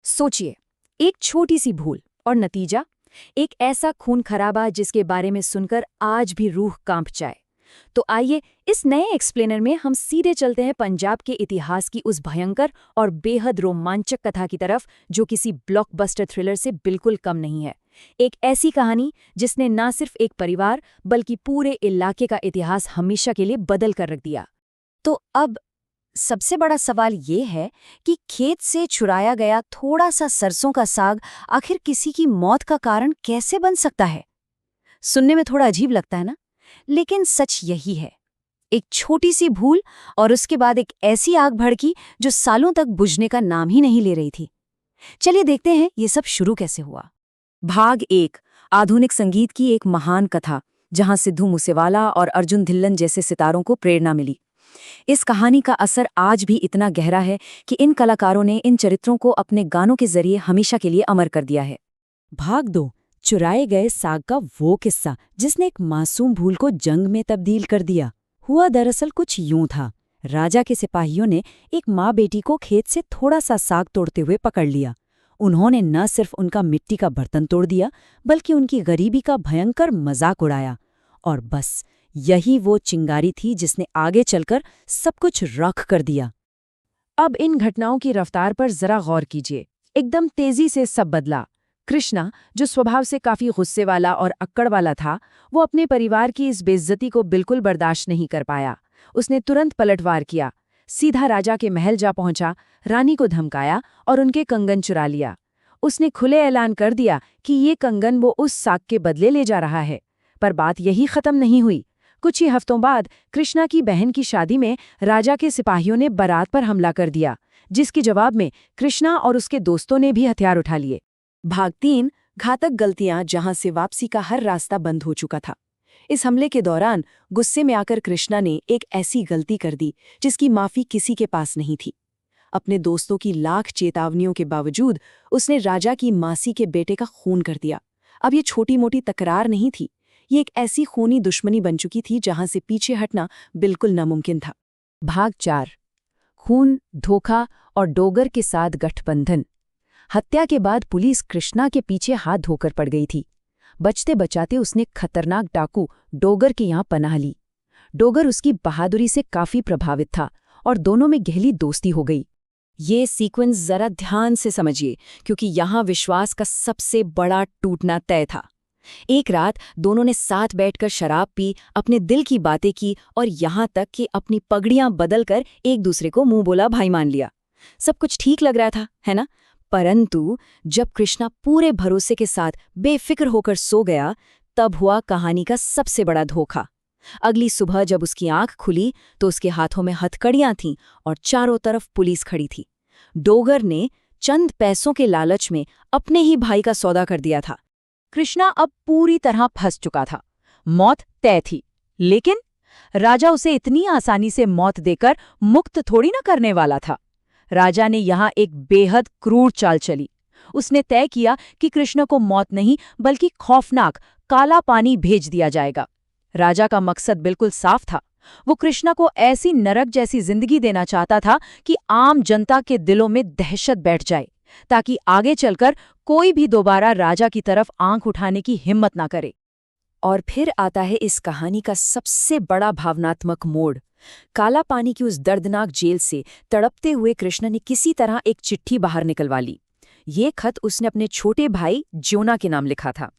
सोचिए, एक छोटी सी भूल और नतीजा एक ऐसा खून खराबा जिसके बारे में सुनकर आज भी रूह कांप जाए। तो आइए इस नए एक्सप्लेनर में हम सीधे चलते हैं पंजाब के इतिहास की उस भयंकर और बेहद रोमांचक कथा की तरफ जो किसी ब्लॉकबस्टर थ्रिलर से बिल्कुल कम नहीं है। एक ऐसी कहानी जिसने न सिर्फ एक परिवार बल्कि पूरे इलाके का इतिहास हमेशा के लिए बदल कर रख दिया। तो अब सबसे बड़ा सवाल ये है कि खेत से चुराया गया थोड़ा सा सरसों का साग आखिर किसी की मौत का कारण कैसे बन सकता है। सुनने में थोड़ा अजीब लगता है ना, लेकिन सच यही है। एक छोटी सी भूल और उसके बाद एक ऐसी आग भड़की जो सालों तक बुझने का नाम ही नहीं ले रही थी। चलिए देखते हैं ये सब शुरू कैसे हुआ। भाग 1, आधुनिक संगीत की एक महान कथा जहां सिद्धू मूसेवाला और अर्जुन धिल्लन जैसे सितारों को प्रेरणा मिली। इस कहानी का असर आज भी इतना गहरा है कि इन कलाकारों ने इन चरित्रों को अपने गानों के जरिए हमेशा के लिए अमर कर दिया है। भाग 2, चुराए गए साग का वो किस्सा जिसने एक मासूम भूल को जंग में तब्दील कर दिया। हुआ दरअसल कुछ यूं था। राजा के सिपाहियों ने एक माँ बेटी को खेत से थोड़ा सा साग तोड़ते हुए पकड़ लिया। उन्होंने न सिर्फ उनका मिट्टी का बर्तन तोड़ दिया बल्कि उनकी गरीबी का भयंकर मजाक उड़ाया। और बस यही वो चिंगारी थी जिसने आगे चलकर सब कुछ रख कर दिया। अब इन घटनाओं की रफ्तार पर जरा गौर कीजिए। एकदम तेजी से सब बदला। कृष्णा, जो स्वभाव से काफी गुस्से वाला और अक्कड़ वाला था, वो अपने परिवार की इस बेइज्जती को बिल्कुल बर्दाश्त नहीं कर पाया। उसने तुरंत पलटवार किया, सीधा राजा के महल जा पहुंचा, रानी को धमकाया और उनके कंगन चुरा लिया। उसने खुले ऐलान कर दिया कि ये कंगन वो उस साग के बदले ले जा रहा है। पर बात यही खत्म नहीं हुई। कुछ ही हफ्तों बाद कृष्णा की बहन की शादी में राजा के सिपाहियों ने बारात पर हमला कर दिया, जिसके जवाब में कृष्णा और उसके दोस्तों ने भी हथियार उठा लिए। भाग 3, घातक गलतियां जहां से वापसी का हर रास्ता बंद हो चुका था। इस हमले के दौरान गुस्से में आकर कृष्णा ने एक ऐसी गलती कर दी जिसकी माफी किसी के पास नहीं थी। अपने दोस्तों की लाख चेतावनियों के बावजूद उसने राजा की मासी के बेटे का खून कर दिया। अब ये छोटी मोटी तकरार नहीं थी, ये एक ऐसी खूनी दुश्मनी बन चुकी थी जहां से पीछे हटना बिल्कुल नामुमकिन था। भाग 4, खून, धोखा और डोगर के साथ गठबंधन। हत्या के बाद पुलिस कृष्णा के पीछे हाथ धोकर पड़ गई थी। बचते बचाते उसने खतरनाक डाकू डोगर के यहाँ पनाह ली। डोगर उसकी बहादुरी से काफी प्रभावित था और दोनों में गहरी दोस्ती हो गई। ये सीक्वेंस जरा ध्यान से समझिए, क्योंकि यहाँ विश्वास का सबसे बड़ा टूटना तय था। एक रात दोनों ने साथ बैठकर शराब पी, अपने दिल की बातें की और यहाँ तक कि अपनी पगड़ियां बदलकर एक दूसरे को मुंह बोला भाई मान लिया। सब कुछ ठीक लग रहा था, है ना? परंतु जब कृष्णा पूरे भरोसे के साथ बेफिक्र होकर सो गया, तब हुआ कहानी का सबसे बड़ा धोखा। अगली सुबह जब उसकी आंख खुली तो उसके हाथों में हथकड़ियां थीं और चारों तरफ पुलिस खड़ी थी। डोगर ने चंद पैसों के लालच में अपने ही भाई का सौदा कर दिया था। कृष्णा अब पूरी तरह फंस चुका था। मौत तय थी, लेकिन राजा उसे इतनी आसानी से मौत देकर मुक्त थोड़ी न करने वाला था। राजा ने यहाँ एक बेहद क्रूर चाल चली। उसने तय किया कि कृष्ण को मौत नहीं बल्कि खौफनाक काला पानी भेज दिया जाएगा। राजा का मकसद बिल्कुल साफ था। वो कृष्णा को ऐसी नरक जैसी जिंदगी देना चाहता था कि आम जनता के दिलों में दहशत बैठ जाए, ताकि आगे चलकर कोई भी दोबारा राजा की तरफ आंख उठाने की हिम्मत ना करे। और फिर आता है इस कहानी का सबसे बड़ा भावनात्मक मोड़। काला पानी की उस दर्दनाक जेल से तड़पते हुए कृष्ण ने किसी तरह एक चिट्ठी बाहर निकलवा ली। ये खत उसने अपने छोटे भाई ज्योना के नाम लिखा था।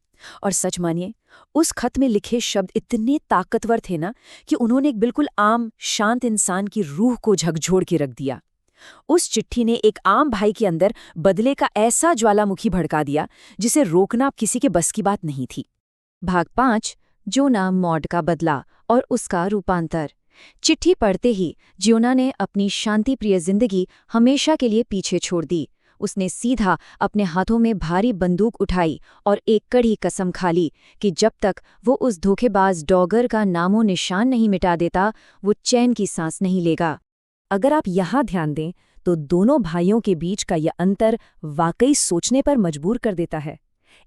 और सच मानिए, उस खत में लिखे शब्द इतने ताकतवर थे ना कि उन्होंने एक बिल्कुल आम शांत इंसान की रूह को झकझोर के रख दिया। उस चिट्ठी ने एक आम भाई के अंदर बदले का ऐसा ज्वालामुखी भड़का दिया जिसे रोकना अब किसी के बस की बात नहीं थी। भाग 5, ज्योना मॉड का बदला और उसका रूपांतर। चिट्ठी पढ़ते ही ज्योना ने अपनी शांतिप्रिय जिंदगी हमेशा के लिए पीछे छोड़ दी। उसने सीधा अपने हाथों में भारी बंदूक उठाई और एक कड़ी कसम खा ली कि जब तक वो उस धोखेबाज डॉगर का नामो निशान नहीं मिटा देता, वो चैन की सांस नहीं लेगा। अगर आप यहाँ ध्यान दें तो दोनों भाइयों के बीच का यह अंतर वाकई सोचने पर मजबूर कर देता है।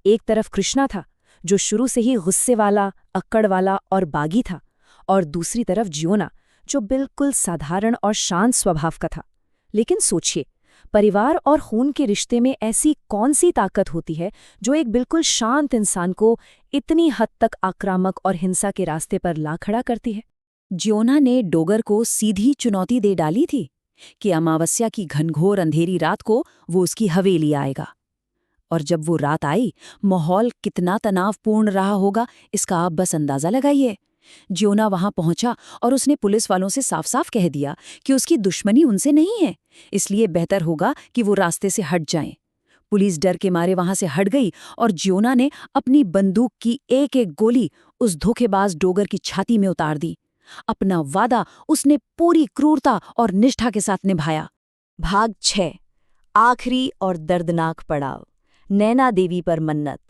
एक तरफ कृष्णा था, जो शुरू से ही गुस्से वाला, अक्कड़ वाला और बागी था, और दूसरी तरफ ज्योना, जो बिल्कुल साधारण और शांत स्वभाव का था। लेकिन सोचिए, परिवार और खून के रिश्ते में ऐसी कौन सी ताकत होती है जो एक बिल्कुल शांत इंसान को इतनी हद तक आक्रामक और हिंसा के रास्ते पर ला खड़ा करती है? जियोना ने डोगर को सीधी चुनौती दे डाली थी कि अमावस्या की घनघोर अंधेरी रात को वो उसकी हवेली आएगा। और जब वो रात आई, माहौल कितना तनावपूर्ण रहा होगा, इसका आप बस अंदाजा लगाइए। जियोना वहां पहुंचा और उसने पुलिस वालों से साफ साफ कह दिया कि उसकी दुश्मनी उनसे नहीं है, इसलिए बेहतर होगा कि वो रास्ते से हट जाएं। पुलिस डर के मारे वहां से हट गई और जियोना ने अपनी बंदूक की एक एक गोली उस धोखेबाज डोगर की छाती में उतार दी। अपना वादा उसने पूरी क्रूरता और निष्ठा के साथ निभाया। भाग 6, आखिरी और दर्दनाक पड़ाव, नैना देवी पर मन्नत।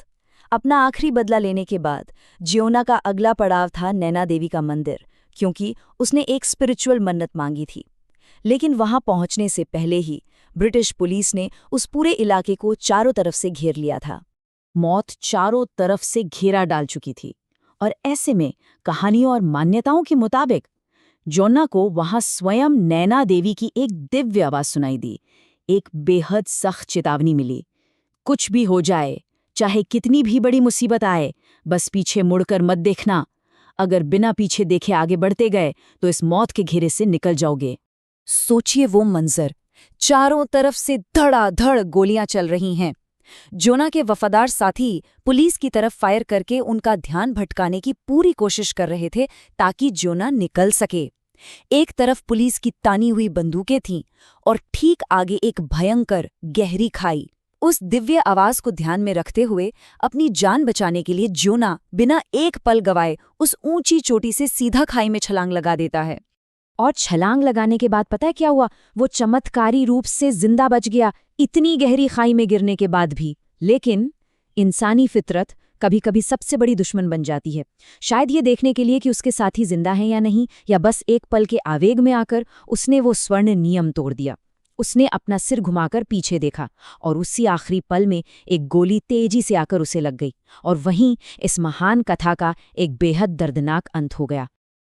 अपना आखिरी बदला लेने के बाद जियोना का अगला पड़ाव था नैना देवी का मंदिर, क्योंकि उसने एक स्पिरिचुअल मन्नत मांगी थी। लेकिन वहां पहुंचने से पहले ही ब्रिटिश पुलिस ने उस पूरे इलाके को चारों तरफ से घेर लिया था। मौत चारों तरफ से घेरा डाल चुकी थी और ऐसे में कहानियों और मान्यताओं के मुताबिक जियोना को वहां स्वयं नैना देवी की एक दिव्य आवाज सुनाई दी। एक बेहद सख्त चेतावनी मिली, कुछ भी हो जाए, चाहे कितनी भी बड़ी मुसीबत आए, बस पीछे मुड़कर मत देखना। अगर बिना पीछे देखे आगे बढ़ते गए तो इस मौत के घेरे से निकल जाओगे। सोचिए वो मंजर, चारों तरफ से धड़ाधड़ गोलियां चल रही हैं। जियोना के वफादार साथी पुलिस की तरफ फायर करके उनका ध्यान भटकाने की पूरी कोशिश कर रहे थे ताकि जियोना निकल सके। एक तरफ पुलिस की तानी हुई बंदूकें थीं और ठीक आगे एक भयंकर गहरी खाई। उस दिव्य आवाज को ध्यान में रखते हुए अपनी जान बचाने के लिए जियोना बिना एक पल गवाए उस ऊंची चोटी से सीधा खाई में छलांग लगा देता है। और छलांग लगाने के बाद पता है क्या हुआ? वो चमत्कारी रूप से जिंदा बच गया, इतनी गहरी खाई में गिरने के बाद भी। लेकिन इंसानी फितरत कभी कभी सबसे बड़ी दुश्मन बन जाती है। शायद ये देखने के लिए कि उसके साथी जिंदा हैं या नहीं, या बस एक पल के आवेग में आकर उसने वो स्वर्ण नियम तोड़ दिया। उसने अपना सिर घुमाकर पीछे देखा और उसी आखिरी पल में एक गोली तेजी से आकर उसे लग गई और वहीं इस महान कथा का एक बेहद दर्दनाक अंत हो गया।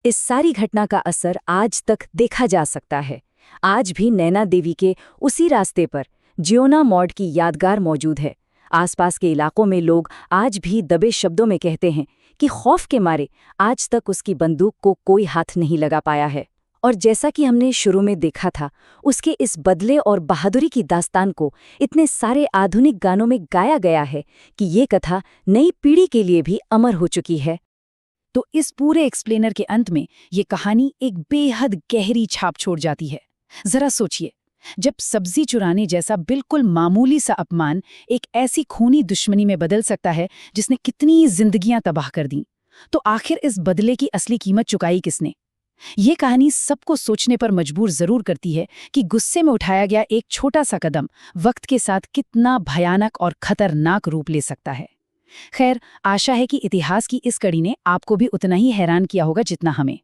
इस सारी घटना का असर आज तक देखा जा सकता है। आज भी नैना देवी के उसी रास्ते पर जियोना मॉड की यादगार मौजूद है। आसपास के इलाकों में लोग आज भी दबे शब्दों में कहते हैं कि खौफ के मारे आज तक उसकी बंदूक को कोई हाथ नहीं लगा पाया है। और जैसा कि हमने शुरू में देखा था, उसके इस बदले और बहादुरी की दास्तान को इतने सारे आधुनिक गानों में गाया गया है कि ये कथा नई पीढ़ी के लिए भी अमर हो चुकी है। तो इस पूरे एक्सप्लेनर के अंत में ये कहानी एक बेहद गहरी छाप छोड़ जाती है। जरा सोचिए, जब सब्जी चुराने जैसा बिल्कुल मामूली सा अपमान एक ऐसी खूनी दुश्मनी में बदल सकता है जिसने कितनी जिंदगियां तबाह कर दी, तो आखिर इस बदले की असली कीमत चुकाई किसने? ये कहानी सबको सोचने पर मजबूर जरूर करती है कि गुस्से में उठाया गया एक छोटा सा कदम वक्त के साथ कितना भयानक और खतरनाक रूप ले सकता है। खैर, आशा है कि इतिहास की इस कड़ी ने आपको भी उतना ही हैरान किया होगा जितना हमें।